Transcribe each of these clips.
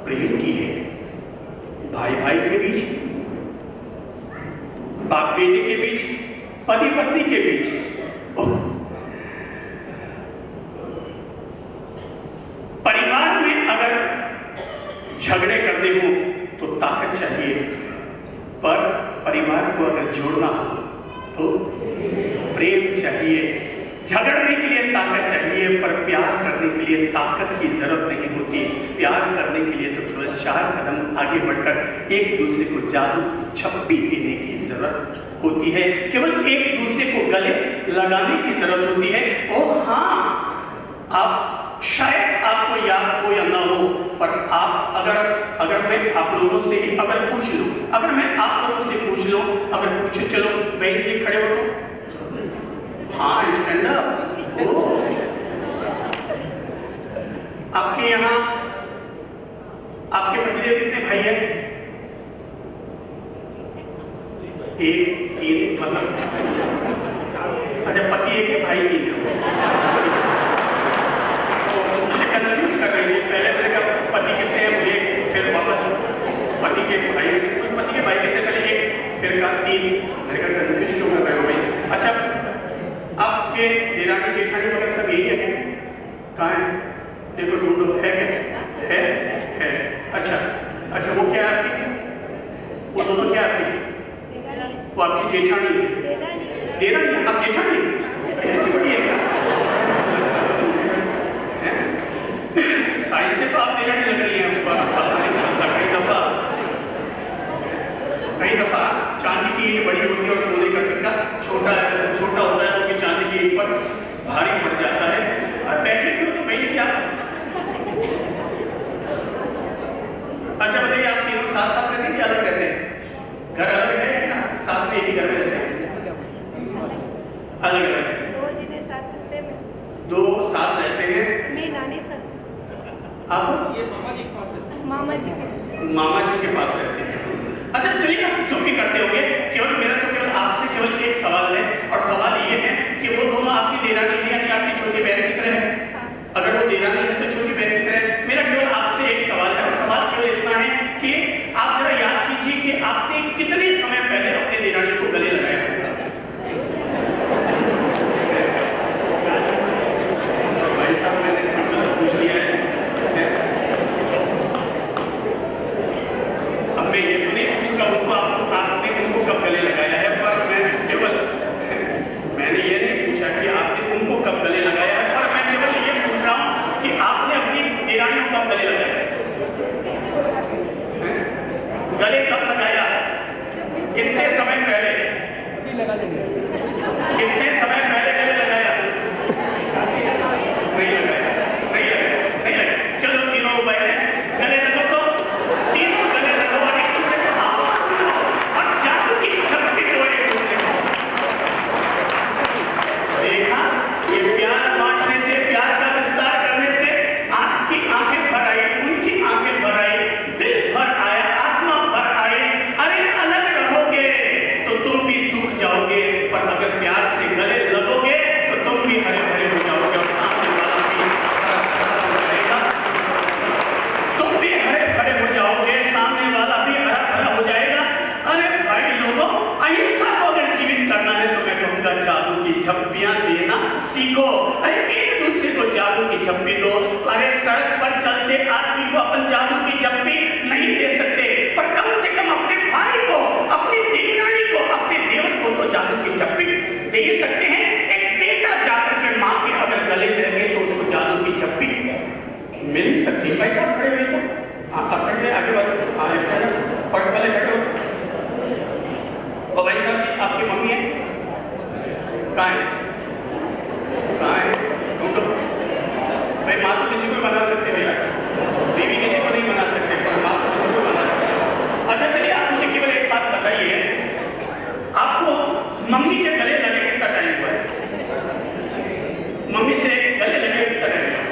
प्रेम की है, भाई भाई के बीच, बाप बेटे के बीच, पति पत्नी के बीच। परिवार में अगर झगड़े करने हो तो ताकत चाहिए, पर परिवार को अगर जोड़ना हो तो प्रेम चाहिए। झगड़ने के लिए ताकत चाहिए, पर प्यार करने के लिए ताकत की जरूरत नहीं होती। प्यार करने के लिए तो केवल 4 कदम आगे बढ़कर एक दूसरे को जादू की झप्पी देने की जरूरत होती है, केवल एक दूसरे को गले लगाने की जरूरत होती है। और हाँ, आप शायद आपको याद हो या ना हो, पर आप अगर मैं आप लोगों से ही अगर पूछ लूं, अगर मैं आप लोगों से पूछ लूं, अगर पूछे चलो बहन जी खड़े हो तो हाँ स्टैंड अप। आपके यहाँ आपके पतिदेव कितने भाई हैं? 1 3 मतलब अच्छा पति 1 है भाई 3 है। मुझे कंफ्यूज कर रही है। पहले मैंने कहा पति कितने हैं मुझे, फिर वापस पति के भाई, पति के भाई कितने, पहले 1 फिर कहा 3। मैंने कहा कंफ्यूज क्यों कर रहे हो भाई? अच्छा आपके देरानी जेठानी वगैरह सब यही है? कहाँ है? देखो ढूंढो, है क्या? है। अच्छा वो क्या है आपकी? वो दोनों क्या आपकी? वो आपकी जेठानी है। देरानी है? आप जेठानी है? बड़ी है क्या? साइज से तो आप देरानी लग रही है, पता नहीं चलता। कई दफा चांदी की ईंट बड़ी होती है और सोने का सिक्का छोटा होता है, तो चांदी की ईंट पर भारी पड़ जाता है। और बैठे क्यों तो बैठ क्या? अच्छा बताइए, आप तीनों साथ रहते हैं कि अलग रहते हैं? घर अलग है या साथ में एक ही घर में रहते हैं? अलग अलग है। 2 साथ रहते हैं। मैं नानी ससुर। आप? ये मामा जी के पास रहते हैं। मामा जी के पास रहते हैं। अच्छा चलिए, हम जो भी करते होंगे, मेरा तो केवल आपसे केवल एक सवाल है, और सवाल ये है कि वो दोनों आपकी देरानी है यानी आपकी छोटी बहन की तरह है? अगर वो देरानी है तो छोटी बहन की तरह है। मेरा केवल आपसे एक सवाल है, और सवाल केवल इतना है कि आप जरा याद कीजिए कि आपने कितने समय पहले अपने देरानी को गले लगाया होगा? भाई साहब मैंने पूछ लिया है। अब मैं ये तो नहीं पूछूंगा आपने उनको कब गले लगाया है, पर मैंने ये नहीं पूछा कि आपने उनको कब गले लगाया है, पर मैं केवल ये पूछ रहा हूं कि आपने अपनी देरानी को कब गले लगाया? गले कब लगाया? कितने समय पहले? कितने समय पहले गले लगाया? नहीं लगाया। चलो तीनों बहने गले लगो, तो तीनों गले लगो और एक दूसरे को और जादू की झपटी दो एक दूसरे को। देखा, ये प्यार बांटने से, प्यार का विस्तार करने से आपकी आंखें भर आई, उनकी आंखें भर आई, दिल भर आया, आत्मा भर आई। अरे अलग रहोगे तो तुम भी सूख जाओगे, पर अगर प्यार से गले लगोगे तो तुम भी हरे भरे हो जाओगे, और सामने वाला भी हरा भरा हो जाएगा। तुम भी हरे भरे हो जाओगे, सामने वाला भी हरा भरा हो जाएगा। अरे भाई लोगों, अहिंसा को अगर जीवित करना है तो मैं कहूंगा जादू की झप्पियां देना सीखो। अरे एक दूसरे को जादू की झप्पी दो। अरे सड़क पर चलते आदमी को अपन जादू की झप्पी नहीं दे सकते, पर कम से कम अपने भाई को, अपनी देवरानी को, अपने देवर को तो जादू की झप्पी दे सकते हैं। एक बेटा जाकर के माँ के अगर गले लगे तो उसको जादू की झप्पी मिल ही सकती है। पैसा खड़े हुए तो आप अपने आगे बढ़े, फर्स्ट वाले खड़े हो। और भाई साहब जी, आपकी मम्मी है? कहाँ है? ढूंढो भाई। माँ तो किसी को बना सकते हो यार, बीवी किसी को नहीं बना सकते, पर माँ तो किसी को बना सकते। अच्छा चलिए, आप मुझे केवल एक बात बताइए, आपको मम्मी के गले लगे कितना टाइम हुआ है? मम्मी से गले लगे कितना टाइम हुआ?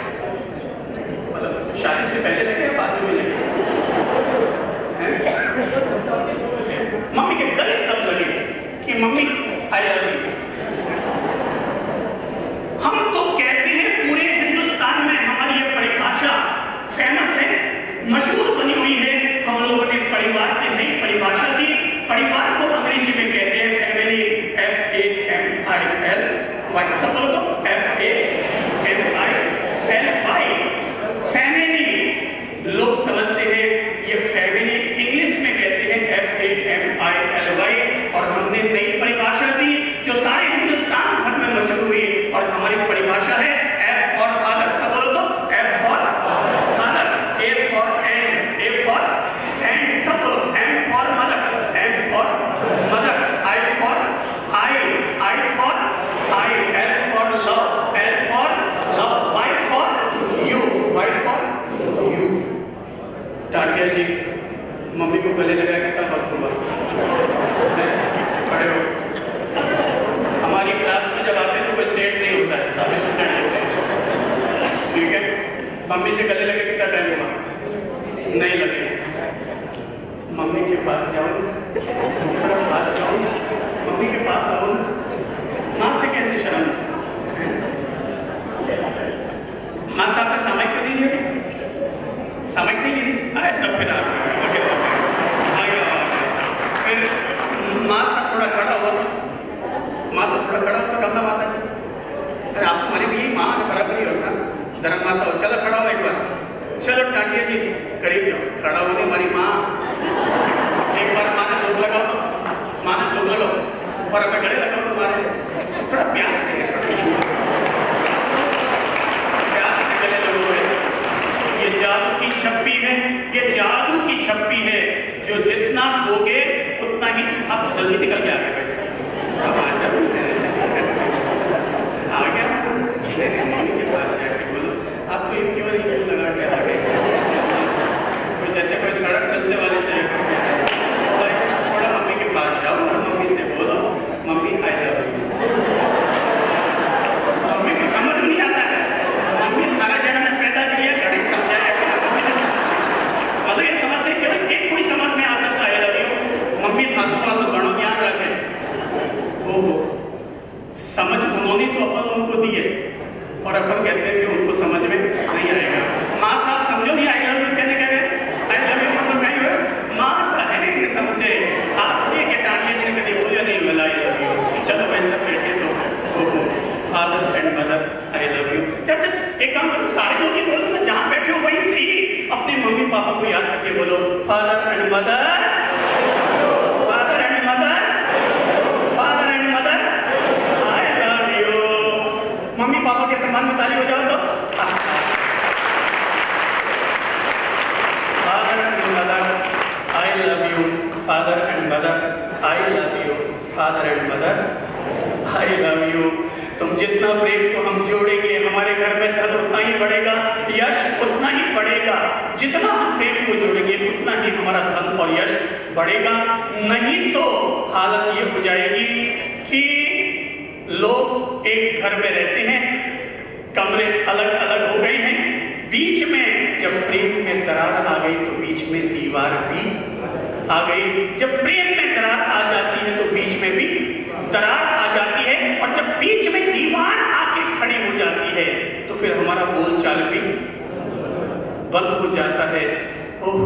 मतलब शादी से पहले लगे या बाद में लगे? मम्मी के गले कब लगे कि मम्मी आई लव यू? परिवार की नई परिभाषा दी। परिवार को अंग्रेजी में कहते हैं फैमिली, FAMILY। सब बोलो तो FAMILY, फैमिली। लोग समझते हैं ये फैमिली, इंग्लिश में कहते हैं FAMILY। और हमने नई परिभाषा दी जो सारे हिंदुस्तान भर में मशहूर हुई, और हमारी परिभाषा है F फॉर फादर। सब बोलो तो F for father, A for and, A for and. सब बोलो M for mother, M for mother, I for eye, I for eye, L for love, L for love, Y for you, Y for you. टाटिया जी mummy को गले लगा के कल वक्त हुआ, खड़े हो। हमारी क्लास में जब आते हैं तो कोई सेट नहीं होता है, सारे स्टूडेंट होते हैं, ठीक है। मम्मी से गले लगे कितना टाइम हुआ? नहीं लगे। मम्मी के पास जाओ, थोड़ा पास जाओ, मम्मी के पास आओ ना। माँ से कैसे शर्म? माँ साहब ने सामयिक तो नहीं लिया, सामयिक नहीं ली, आए तब फिर आ गए। फिर माँ से थोड़ा खड़ा हुआ था, माँ से थोड़ा खड़ा होता कमला माता जी, अरे आप तुम्हारे भी माँ के बराबर ही हो सर, धर्म माता हो, चलो खड़ा हो एक बार। चलो टाटिया जी करीब जाओ, खड़ा होने हमारी माँ। एक बार माँ ने धूप लगा दो, माँ ने धूप लगाओ, और हमें गले लगाओ तुम्हारे, थोड़ा प्यार से है, प्यार से गले लगोगे। ये जादू की छप्पी है, ये जादू की छप्पी है, जो जितना दोगे उतना ही। अब तो जल्दी निकल के आ गए पैसा, अब आ जाओ, आ गया। मम्मी के पास जाके बोलो, अब तो ये क्यों नहीं लगा के आ गए, जैसे कोई सड़क चलने वाले से भाई साहब थोड़ा मम्मी के पास जाओ और मम्मी से बोलो mummy I love you. Mummy को समझ नहीं आता है, मम्मी थाना जड़ा ने पैदा किया, घड़ी समझाया, मतलब ये समझते केवल एक कोई समझ में आ सकता है आई लव यू। मम्मी थासो थासो घणो ज्ञान रखे, ओहो समझ उन्होंने तो अपन उनको दी है, और अपन कहते हैं कि उनको समझ में नहीं आएगा। माँ साहब समझो नहीं आई लव यू कहने कहे, आई लव यू मतलब नहीं हुए, माँ साहब है समझे। आप के टाटिया जी ने कभी बोलिया नहीं बोला आई लव यू। चलो भाई सब बैठे तो father and mother I love you. चल एक काम करो, सारे लोग ही बोलो ना, जहाँ बैठे हो वहीं से ही अपने मम्मी पापा को याद करके बोलो father and mother, father and mother, father and mother I love you. Mummy papa के सम्मान में ताली हो जाओ तो। Father and mother I love you, father and mother I love you, father and mother I love you. तुम जितना प्रेम को हम जोड़ेंगे हमारे घर में धन उतना ही बढ़ेगा, यश उतना ही बढ़ेगा। जितना हम प्रेम को जोड़ेंगे उतना ही हमारा धन और यश बढ़ेगा। नहीं तो हालत ये हो जाएगी कि लोग एक घर में रहते हैं, कमरे अलग अलग हो गए हैं, बीच में जब प्रेम में दरार आ गई तो बीच में दीवार भी आ गई। जब प्रेम में दरार आ जाती है तो बीच में भी दरार आ जाती है, और जब बीच में दीवार आके खड़ी हो जाती है तो फिर हमारा बोलचाल भी बंद हो जाता है। ओह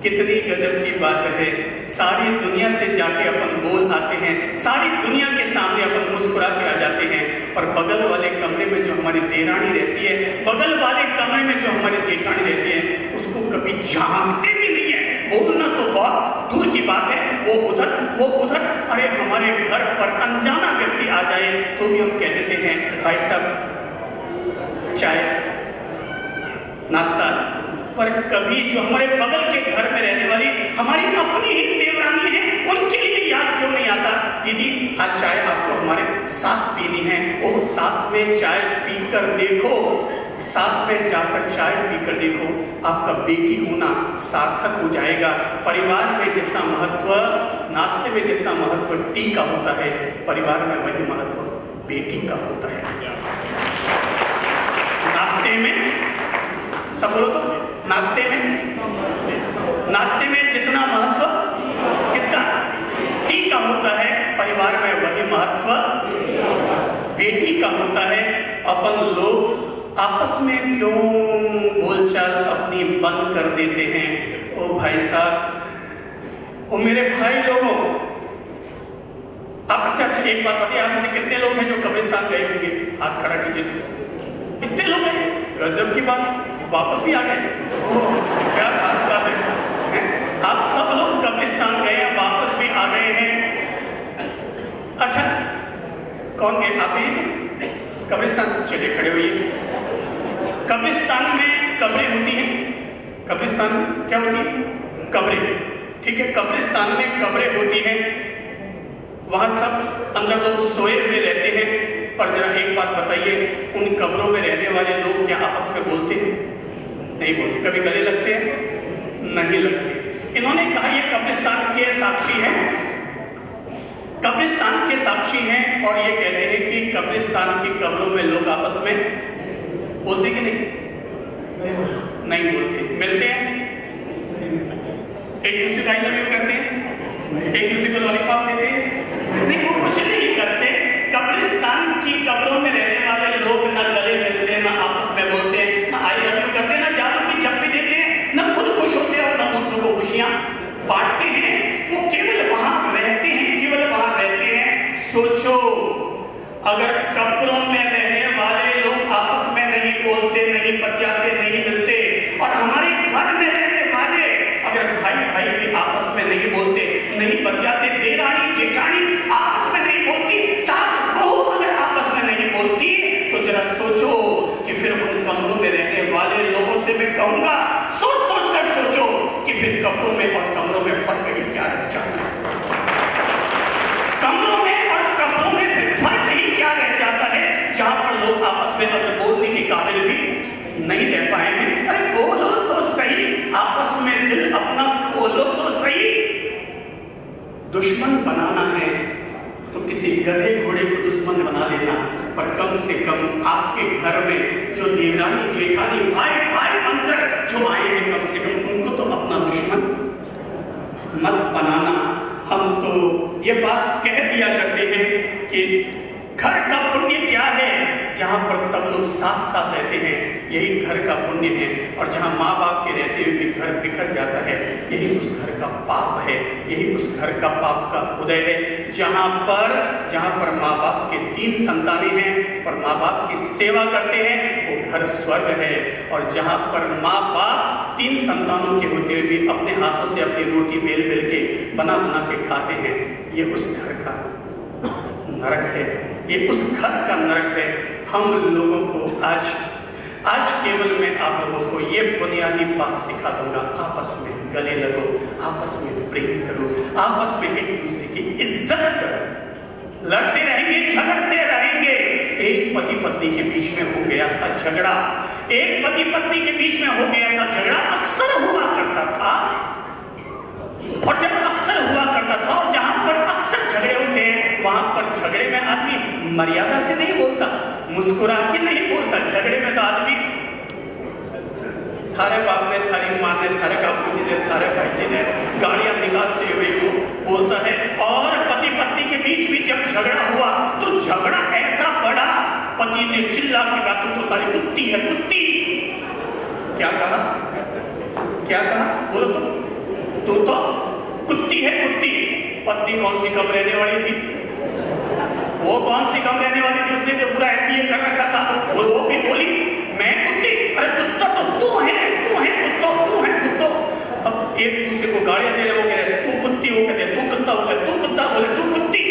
कितनी गजब की बात है, सारी दुनिया से जाके अपन बोल आते हैं, सारी दुनिया के सामने अपन मुस्कुरा के आ जाते हैं, पर बगल वाले कमरे में जो हमारी देरानी रहती है, बगल वाले कमरे में जो हमारी जेठानी रहती है, उसको कभी झांकते भी नहीं है। बोलना तो बहुत दूर की बात है, वो उधर वो उधर। अरे हमारे घर पर अनजाना व्यक्ति आ जाए तो भी हम कह देते हैं भाई साहब चाय नाश्ता। पर कभी जो हमारे बगल के घर में रहने वाली हमारी अपनी ही देवरानी है, उनके लिए याद क्यों नहीं आता, दीदी आज चाय आपको हमारे साथ पीनी है। वो साथ में चाय पीकर देखो, साथ में जाकर चाय पीकर देखो, आपका बेटी होना सार्थक हो जाएगा। परिवार में जितना महत्व नाश्ते में जितना महत्व टी का होता है, परिवार में वही महत्व बेटी का होता है। नाश्ते में सब बोलो तो, नाश्ते में जितना महत्व किसका, टी का होता है, परिवार में वही महत्व बेटी का होता है। अपन लोग आपस में क्यों बोलचाल अपनी बंद कर देते हैं? ओ भाई साहब वो मेरे भाई लोगों, आपसे अच्छा एक बात बताइए, आप में से कितने लोग हैं जो कब्रिस्तान गए होंगे? हाथ खड़ा कीजिए। कितने लोग हैं? गजब की बात, वापस भी आ गए। क्या खास बात है? आप सब लोग कब्रिस्तान गए हैं, वापस भी आ गए हैं। अच्छा, कौन गए? आप ही कब्रिस्तान? चलिए खड़े होइए। कब्रिस्तान में कब्रें होती हैं। कब्रिस्तान में क्या होती है? कब्रें। ठीक है, कब्रिस्तान में कब्रें होती हैं, वहां सब अंदर लोग सोए हुए रहते हैं। पर जरा एक बात बताइए, उन कब्रों में रहने वाले लोग क्या आपस में बोलते हैं? नहीं बोलते। कभी गले लगते हैं? नहीं लगते। इन्होंने कहा ये कब्रिस्तान के साक्षी हैं, कब्रिस्तान के साक्षी हैं, और ये कहते हैं कि कब्रिस्तान की कब्रों में लोग आपस में बोलते कि नहीं? नहीं बोलते। मिलते हैं, एक दूसरे का आई लव यू करते हैं, एक दूसरे को लॉलीपॉप देते हैं? नहीं, वो कुछ नहीं करते। कब्रिस्तान की कब्रों में रहने वाले लोग ना गले मिलते हैं, ना आपस में बोलते हैं, ना आई लव यू करते हैं, ना जादू की चप्पी देते हैं, ना खुद खुश होते हैं और ना दूसरों को खुशियां बांटते हैं। वो केवल वहां रहते हैं, केवल वहां रहते हैं। सोचो, अगर कब्रों में रहने वाले लोग आपस में नहीं बोलते, नहीं बतियाते, नहीं मिलते, और हमारे घर में रहने वाले अगर भाई भाई भी आपस में नहीं बोलते, नहीं बतियाते, देरानी जेठानी आपस में नहीं बोलती, सास बहू अगर आपस में नहीं बोलती, तो जरा सोचो कि फिर उन कमरों में रहने वाले लोगों से मैं कहूंगा, सोच सोच कर सोचो कि फिर कब्रों में और कमरों में फर्क ही क्या रह जाता है? कमरों में और कब्रों में फिर फर्क ही क्या रह जाता है, जहां पर लोग आपस में अगर बोलने के काबिल भी नहीं रह पाए हैं? अरे बोलो तो सही, आपस में दिल अपना खोलो तो सही। दुश्मन बनाना है तो किसी गधे घोड़े को दुश्मन बना लेना, पर कम से कम आपके घर में जो देवरानी जेठानी भाई भाई बनकर जो आए हैं, कम से कम उनको तो अपना दुश्मन मत बनाना। हम तो ये बात कह दिया करते हैं कि घर का पुण्य क्या है? जहां पर सब लोग साथ साथ रहते हैं, यही घर का पुण्य है। और जहां माँ बाप के रहते हुए भी घर बिखर जाता है, यही उस घर का पाप है, यही उस घर का पाप का उदय है। जहां पर माँ बाप के 3 संतानें हैं, पर माँ बाप की सेवा करते हैं, वो घर स्वर्ग है। और जहां पर माँ बाप 3 संतानों के होते हुए भी अपने हाथों से अपनी रोटी बेल बेल के बना बना के खाते हैं, ये उस घर का नरक है, ये उस घर का नरक है। हम लोगों को आज केवल मैं आप लोगों को ये बुनियादी बात सिखा दूंगा, आपस में गले लगो, आपस में प्रेम करो, आपस में एक दूसरे की इज्जत करो। लड़ते रहेंगे, झगड़ते रहेंगे। एक पति पत्नी के बीच में हो गया था झगड़ा, एक पति पत्नी के बीच में हो गया था झगड़ा, अक्सर हुआ करता था। और जब अक्सर हुआ करता था और जहां पर अक्सर झगड़े होते हैं, वहां पर झगड़े में आदमी मर्यादा से नहीं बोलता, मुस्कुरा के नहीं बोलता। झगड़े में तो आदमी थारे बाप ने, थारी माँ ने, थारे काकू जी ने, थारे भाई जी ने गाड़ियां निकालते हुए वो बोलता है। और पति पत्नी के बीच भी जब झगड़ा हुआ तो झगड़ा ऐसा बड़ा, पति ने चिल्ला के कहा, तू तो सारी कुत्ती है, कुत्ती। क्या कहा? क्या कहा? बोलो तू तो कुत्ती है, कुत्ती। पत्नी कौन सी कम रहने वाली थी? वो कौन सी कम रहने वाली थी? उसने तो पूरा MBA कर रखा था, और वो भी बोली मैं कुत्ती। अरे कुत्ता तो तू है, तू है कुत्तो, तू है कुत्तो। अब एक दूसरे को गालियां दे रहे, वो कह रहे तू कुत्ती, वो कहते तू कुत्ता, हो गया तू कुत्ता, बोले तू कुत्ती।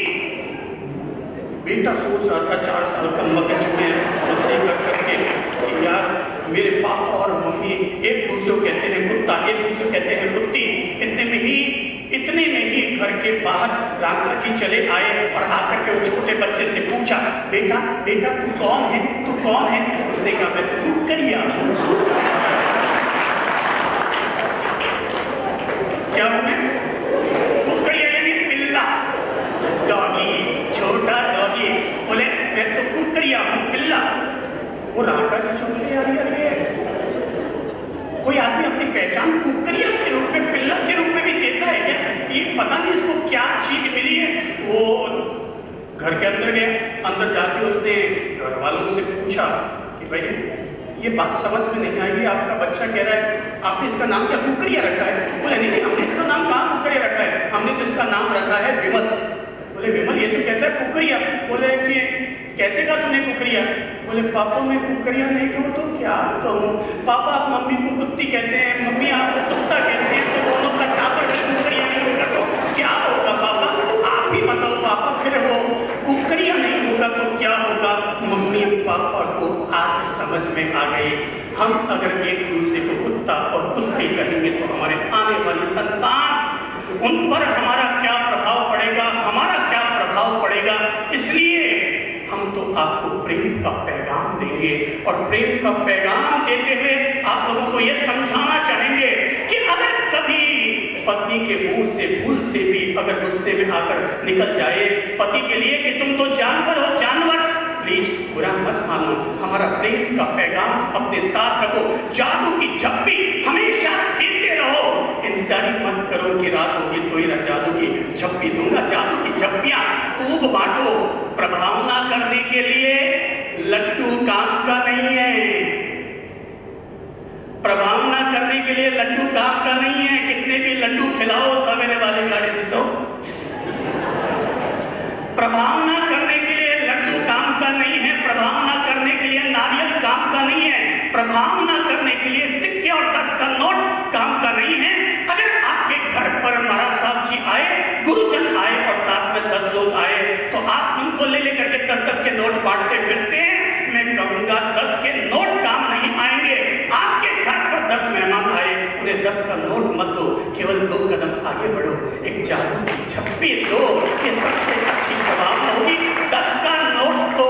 बेटा सोच रहा था 4 साल का मगज में उसने कर करके कि यार मेरे पापा और मम्मी एक दूसरे को कहते हैं कुत्ता, एक दूसरे को कहते हैं कुत्ती। इतने में ही घर के बाहर राका जी चले आए और आकर के उस छोटे बच्चे से पूछा, बेटा बेटा तू कौन है, तू कौन है? उसने कहा मैं तो कुक्करिया हूं। क्या हूं मैं? कुक्करिया यानी पिल्ला, डॉगी, छोटा डॉगी। बोले मैं तो कुक्करिया हूं, पिल्ला। वो राका जी चौंके, यार कोई आदमी अपनी पहचान कुक्करिया के रूप में, पिल्ला के रूप में भी देता है क्या? ये पता नहीं इसको क्या चीज मिली है। वो घर के अंदर गया, अंदर जाके उसने घर वालों से पूछा कि भाई ये बात समझ में नहीं आई, आपका बच्चा कह रहा है आपने इसका नाम क्या कुक्करिया रखा है? बोले नहीं हमने इसका नाम कहाँ कुक्करिया रखा है, बोले पापा मैं कुकरिया नहीं कहूँ तो क्या कहूँ? पापा आप मम्मी को कुत्ती कहते हैं, मम्मी आपको कुत्ता कहते हैं, तो दोनों का टापर से कुकरिया नहीं होगा तो क्या होगा पापा? आप ही बताओ पापा। फिर वो कुकरिया नहीं होगा तो क्या होगा? मम्मी पापा को आज समझ में आ गई, हम अगर एक दूसरे को कुत्ता और कुत्ती कहेंगे तो हमारे आने वाली संतान, उन पर हमारा क्या प्रभाव पड़ेगा, हमारा क्या प्रभाव पड़ेगा। इसलिए हम तो आपको प्रेम का पैगाम देंगे और प्रेम का पैगाम देते हुए आप लोगों को यह समझाना चाहेंगे कि अगर कभी पत्नी के मुंह से भूल से भी अगर गुस्से में आकर निकल जाए पति के लिए कि तुम तो जानवर हो जानवर, प्लीज बुरा मत मानो, हमारा प्रेम का पैगाम अपने साथ रखो। जादू की झप्पी हमेशा देते रहो, इंतजार मत करो कि रात होगी तो ही जादू की झप्पी दूंगा। जादू की झप्पियां खूब बांटो। प्रभावना करने के लिए लड्डू काम का नहीं है, प्रभावना करने के लिए लड्डू काम का नहीं है। कितने भी लड्डू खिलाओ सवेरे वाली गाड़ी से तो प्रभावना करने के लिए लड्डू काम का नहीं है, प्रभावना करने के लिए नारियल काम का नहीं है, प्रभावना करने के लिए सिक्के और 10 का नोट काम का नहीं है। अगर आपके घर पर महाराज साहब जी आए, गुरुजन आए और साथ में 10 लोग आए तो आप उनको ले लेकर के 10-10 के नोट बांटते फिरते हैं। मैं कहूंगा 10 के नोट काम नहीं आएंगे। आपके घर पर 10 मेहमान आए, उन्हें 10 का नोट मत दो, केवल 2 कदम आगे बढ़ो, एक जादू की झप्पी दो, ये सबसे अच्छी प्रभावना होगी। 10 का नोट तो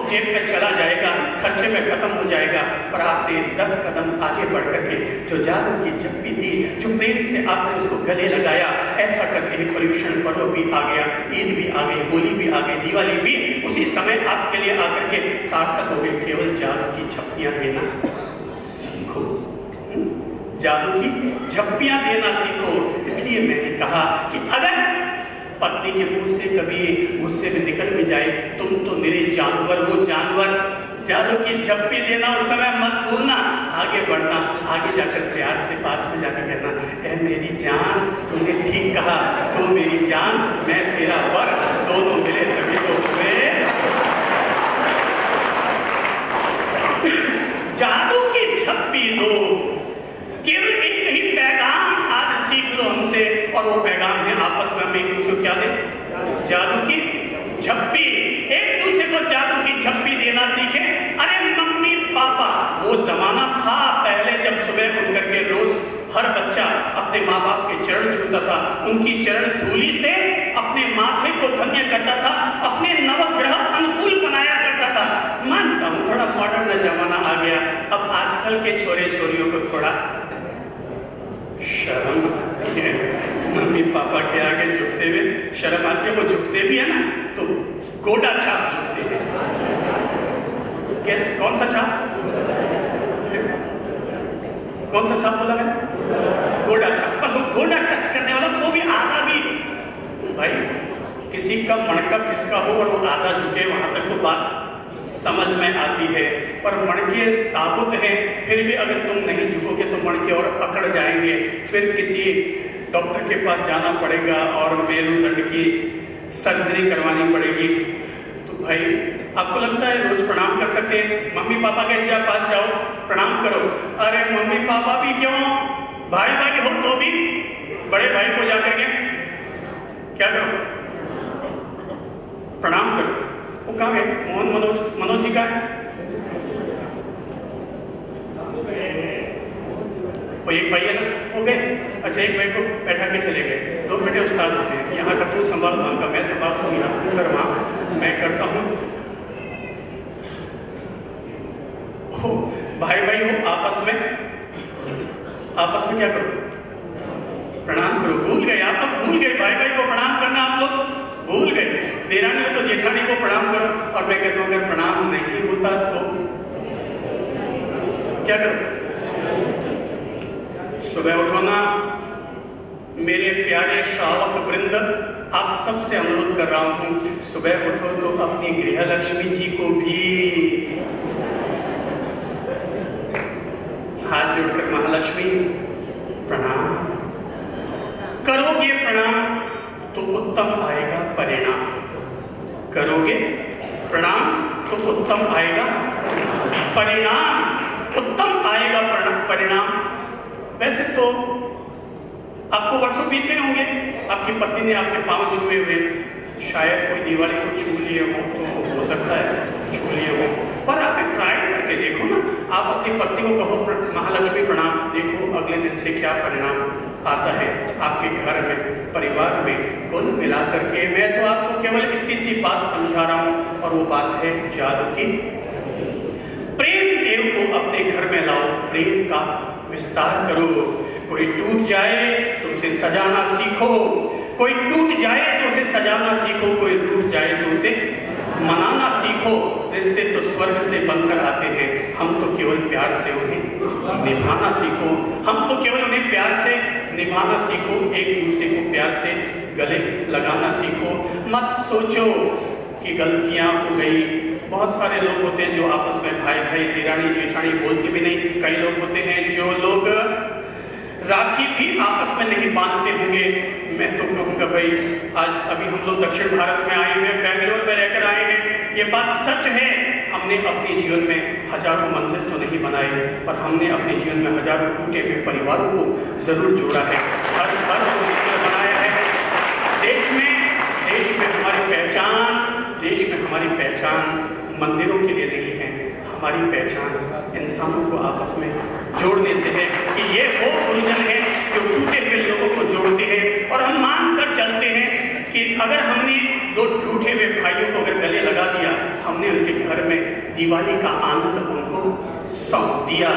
जेब में चला जाएगा, खर्चे में खत्म हो जाएगा, पर आपने 10 कदम आगे बढ़ करके जो जादू की झप्पी दी, जो प्रेम से आपने उसको गले लगाया, ऐसा करके पर्यूषण पर्व भी आ गया, ईद भी आ गई, होली भी आ गई, दिवाली भी उसी समय आपके लिए आकर के सार्थक हो गए। केवल जादू की झप्पियां देना सीखो, जादू की झप्पियां देना सीखो। इसलिए मैंने कहा कि अगर पत्नी के मुंह से कभी गुस्से में निकल भी जाए तुम तो मेरे जानवर हो जानवर, जादू की झप्पी देना उस समय मत भूलना, आगे बढ़ना, आगे जाकर प्यार से पास में जाकर कहना, ए मेरी जान तूने ठीक कहा, तू मेरी जान मैं तेरा वर, दोनों मिले तभी तो हुए। जादू की झप्पी दो, केवल एक ही पैगाम आज सीख लो हमसे, और वो पैगाम है आपस में हम एक दूसरे को क्या दें? जादू की झप्पी। एक दूसरे को जादू की झप्पी देना सीखे। अरे मम्मी पापा, वो जमाना था पहले जब सुबह उठ करके रोज हर बच्चा अपने माँ बाप के चरण छूता था, उनकी चरण धूली से अपने माथे को धन्य करता था, अपने नवग्रह अनुकूल बनाया करता था। मानता हूं थोड़ा मॉडर्न जमाना आ गया, अब आजकल के छोरे छोरियों को थोड़ा शर्म आती है, मम्मी पापा के आगे झुकते हुए शर्म आती है। वो झुकते भी है ना तो गोडा छाप झुकते हैं। क्या कौन सा छाप? कौन सा छाप बोला मैंने? गोडा छाप। बस वो गोडा टच करने वाला, वो भी आधा भी। भाई किसी का मणका किसका हो और वो आधा झुके, वहां तक तो बात समझ में आती है, पर मणके साबुत हैं, फिर भी अगर तुम नहीं झुकोगे तो मणके और अकड़ जाएंगे, फिर किसी डॉक्टर के पास जाना पड़ेगा और मेरुदंड की सर्जरी करवानी पड़ेगी। तो भाई आपको लगता है रोज प्रणाम कर सकते हैं? मम्मी पापा के पास जाओ प्रणाम करो। अरे मम्मी पापा भी क्यों, भाई भाई हो तो भी बड़े भाई को जाकर के क्या करो? प्रणाम करो। वो कहाँ गए? मोहन मनोज जी का है? वो एक भाई है ना, वो गए। अच्छा एक भाई को बैठा के चले गए, 2 बेटे उस्ताद होते हैं, यहाँ का तू संभाल, वहाँ का मैं संभालता हूँ, यहाँ तू कर, वहाँ मैं करता हूँ। भाई भाई हो आपस में क्या करो? प्रणाम करो। भूल गए आप लोग, भूल गए भाई भाई को प्रणाम करना, आप लोग भूल गए। देरानी हो तो जेठानी को प्रणाम करो, और मैं कहता हूं अगर प्रणाम नहीं होता तो क्या करो? सुबह उठो ना मेरे प्यारे श्रावक वृंद, आप सबसे अनुरोध कर रहा हूं, सुबह उठो तो अपनी गृह लक्ष्मी जी को भी हाथ जोड़कर महालक्ष्मी प्रणाम करोगे। प्रणाम तो उत्तम आएगा परिणाम, करोगे प्रणाम तो उत्तम आएगा परिणाम उत्तम आएगा। परिणाम वैसे तो आपको वर्षों बीत गए होंगे, आपकी पत्नी ने आपके पांव छुए हुए, शायद कोई दिवाली को छू लिए हो सकता है छू लिए हो, पर आप एक ट्राई करके देखो ना। आप अपनी पत्नी को कहो महालक्ष्मी प्रणाम, देखो अगले दिन से क्या परिणाम आता है आपके घर में, परिवार में। कुल मिलाकर के मैं तो आपको केवल इतनी सी बात समझा रहा हूं, और वो बात है जादू की। प्रेम देव को अपने घर में लाओ, प्रेम का विस्तार करो। कोई टूट जाए तो उसे सजाना सीखो, कोई टूट जाए तो उसे सजाना सीखो, कोई टूट जाए तो उसे मनाना सीखो। रिश्ते तो स्वर्ग से बनकर आते हैं, हम तो केवल प्यार से उन्हें निभाना सीखो। हम तो केवल उन्हें प्यार से निभाना सीखो, एक दूसरे को प्यार से गले लगाना सीखो। मत सोचो कि गलतियां हो गई। बहुत सारे लोग होते हैं जो आपस में भाई भाई देरानी जेठानी बोलते भी नहीं। कई लोग होते हैं जो लोग राखी भी आपस में नहीं बांधते होंगे। मैं तो कहूँगा भाई, आज अभी हम लोग दक्षिण भारत में आए हैं, बेंगलोर में रहकर आए हैं, ये बात सच है। हमने अपने जीवन में हजारों मंदिर तो नहीं बनाए, पर हमने अपने जीवन में हजारों टूटे हुए परिवारों को जरूर जोड़ा है, हर घर को मिलकर बनाया है। देश में हमारी पहचान मंदिरों के लिए नहीं है, हमारी पहचान इंसानों को आपस में जोड़ने से है कि ये वो गुरुजन है जो टूटे हुए लोगों को जोड़ते हैं। और हम मान कर चलते हैं कि अगर हमने दो टूटे हुए भाइयों को अगर गले लगा दिया, हमने उनके घर में दिवाली का आनंद उनको सौंप दिया,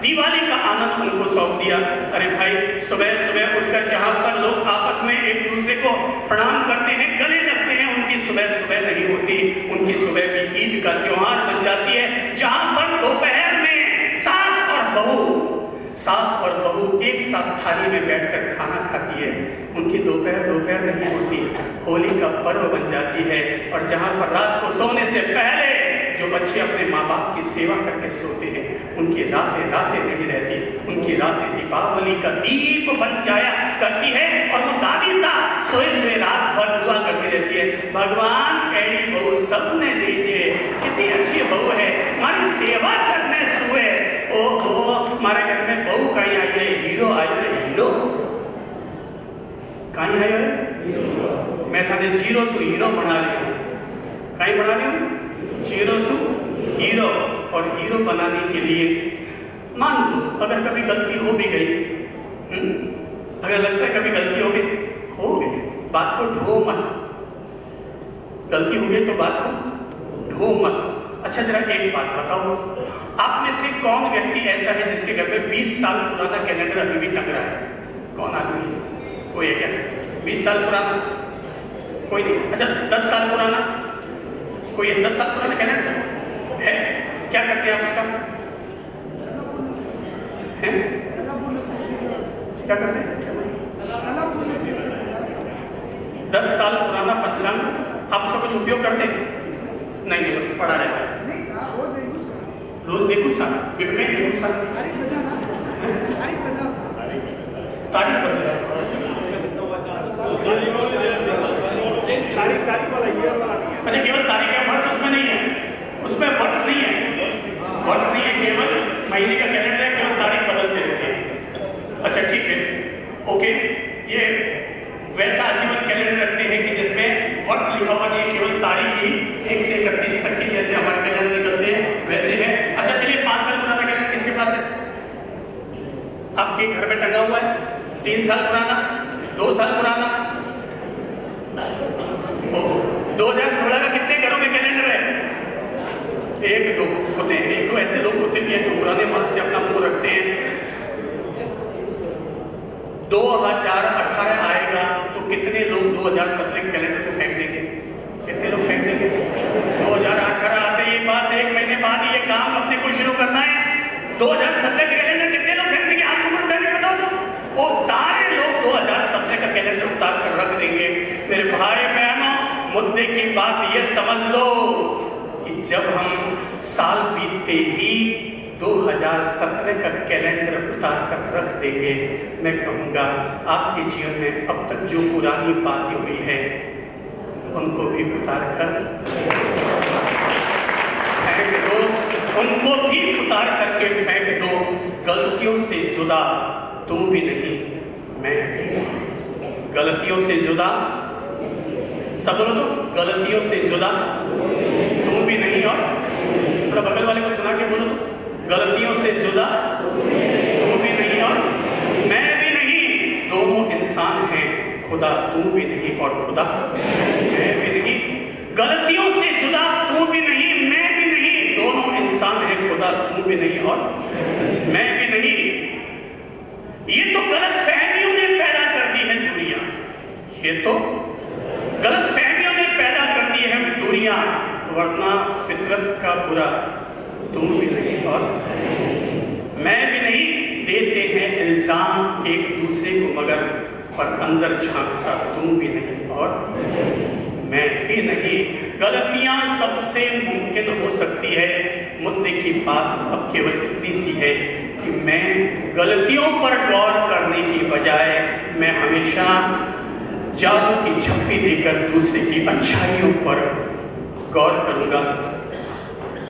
दिवाली का आनंद उनको सौंप दिया। अरे भाई, सुबह सुबह उठकर जहां पर लोग आपस में एक दूसरे को प्रणाम करते हैं, गले लगते हैं, उनकी सुबह सुबह नहीं होती, उनकी सुबह भी ईद का त्योहार बन जाती है। जहां पर दोपहर में सास और बहू एक साथ थाली में बैठकर खाना खाती है, उनकी दोपहर नहीं होती, होली का पर्व बन जाती है। और जहां पर रात को सोने से पहले जो बच्चे अपने माँ बाप की सेवा करके सोते हैं, उनकी रातें नहीं रहती, उनकी रातें दीपावली का दीप बन जाया करती है। और वो दादी सा सोए रात भर दुआ करती रहती है, भगवान एड़ी बहू सबने दीजिए, कितनी अच्छी बहू है, हमारी सेवा करने सुए। ओहो, हमारे घर में बहू कहीं आई है, हीरो आया है, हीरो कहीं आया है। मैं था जीरो से हीरो बना रही हूँ, कहीं बना रही हूँ जीरो से हीरो। और हीरो बनाने के लिए मान लो अगर कभी गलती हो भी गई, अगर लगता है कभी गलती हो गई, बात को ढो मत। गलती हो गई तो बात को ढो मत। अच्छा जरा एक बात बताओ, आप में से कौन व्यक्ति ऐसा है जिसके घर में 20 साल पुराना कैलेंडर अभी भी टंग रहा है? कौन आदमी है? कोई है क्या? 20 साल पुराना कोई नहीं। अच्छा 10 साल पुराना कोई है? 10 साल पुराना कैलेंडर है? क्या करते हैं आप उसका? है क्या करते हैं? 10 साल पुराना पंचांग आप उसका कुछ उपयोग करते हैं? नहीं, बस पढ़ा रहता है। रोज देखो सर, कहीं देखो सर, तारीख बदल जाए, तारीख वाला ईयर वाला नहीं है। अच्छा केवल तारीख का वर्ष उसमें नहीं है, उसमें वर्ष नहीं है, केवल महीने का कैलेंडर है, केवल तारीख बदलते रहती है। अच्छा ठीक है, ओके, ये वैसा आजीवन कैलेंडर रखते हैं कि जिसमें वर्ष लिखा हुआ नहीं, केवल तारीख ही 1 से 31 तक की, जैसे हमारे कैलेंडर निकलते हैं वैसे है। अच्छा चलिए 5 साल पुराना कैलेंडर किसके पास है? आपके घर में टंगा हुआ है। 3 साल पुराना, 2 साल पुराना, 2016 का कितने घरों में कैलेंडर है? 1-2 होते हैं, 1-2 ऐसे लोग होते भी हैं जो पुराने माल से अपना मुंह रखते हैं। 2018 आएगा तो कितने लोग 2017 कैलेंडर को फेंक देंगे? कितने लोग फेंक देंगे? 2018 आते ही पास 1 महीने बाद ये काम अपने को शुरू करना है। 2017 के कैलेंडर कितने लोग फेंक देंगे? आपको ऊपर उठाने बताओ तो। वो सारे लोग 2017 का कैलेंडर उतार कर रख देंगे। मेरे भाई बहनों, मुद्दे की बात ये समझ लो कि जब हम साल बीतते ही 2017 का कैलेंडर उतार कर रख देंगे, मैं कहूँगा आपके जीवन में अब तक जो पुरानी बातें हुई है उनको भी उतार कर फेंक दो। उनको भी उतार करके फेंक दो। गलतियों से जुदा तुम भी नहीं, मैं भी नहीं। गलतियों से जुदा, सब बोलो तो, गलतियों से जुदा तुम भी नहीं, और थोड़ा बगल वाले को सुना के बोलो तो, गलतियों से जुदा तुम भी नहीं और मैं भी नहीं। दोनों इंसान हैं, खुदा तुम भी नहीं और खुदा मैं भी नहीं। गलतियों से जुदा तुम भी नहीं, मैं भी नहीं। दोनों इंसान हैं, खुदा तुम भी नहीं और मैं भी नहीं। ये तो गलत फहमियों ने पैदा कर दी है दूरियां, ये तो गलत फहमियों ने पैदा कर दी है दूरियां, वरना फितरत का बुरा तुम भी नहीं और मैं भी नहीं। देते हैं इल्जाम एक दूसरे को मगर, पर अंदर झांकता तुम भी नहीं और मैं भी नहीं। गलतियां सबसे मुमकिन हो सकती है। मुद्दे की बात अब केवल इतनी सी है कि मैं गलतियों पर गौर करने की बजाय मैं हमेशा जादू की झप्पी देकर दूसरे की अच्छाइयों पर गौर करूंगा।